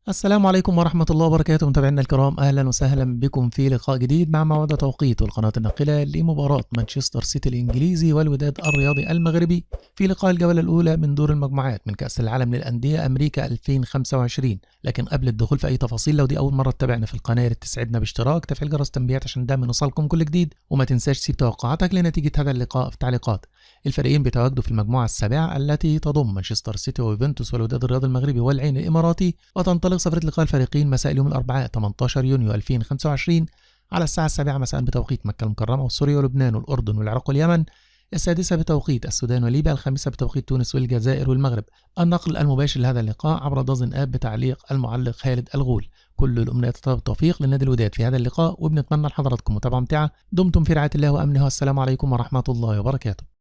السلام عليكم ورحمة الله وبركاته متابعينا الكرام، أهلا وسهلا بكم في لقاء جديد مع موعد توقيت والقناة الناقلة لمباراة مانشستر سيتي الإنجليزي والوداد الرياضي المغربي في لقاء الجولة الأولى من دور المجموعات من كأس العالم للأندية أمريكا 2025. لكن قبل الدخول في أي تفاصيل، لو دي أول مرة تتابعنا في القناة تسعدنا باشتراك، تفعيل جرس التنبيهات عشان دايما يوصلكم كل جديد، وما تنساش تسيب توقعاتك لنتيجة هذا اللقاء في التعليقات. الفريقين بيتواجدوا في المجموعة السابعة التي تضم مانشستر سيتي ويوفنتوس والوداد الرياضي المغربي والعين الإماراتي، وتنطلق صفرة لقاء الفريقين مساء اليوم الأربعاء 18 يونيو 2025 على الساعة 7 مساء بتوقيت مكة المكرمة وسوريا ولبنان والأردن والعراق واليمن، السادسة بتوقيت السودان وليبيا، الخامسة بتوقيت تونس والجزائر والمغرب. النقل المباشر لهذا اللقاء عبر دازن آب بتعليق المعلق خالد الغول. كل الأمنيات والتوفيق للنادي الوداد في هذا اللقاء، وبنتمنى لحضراتكم متابعة ممتعة. دمتم في رعاية الله وأمنه، والسلام عليكم ورحمة الله وبركاته.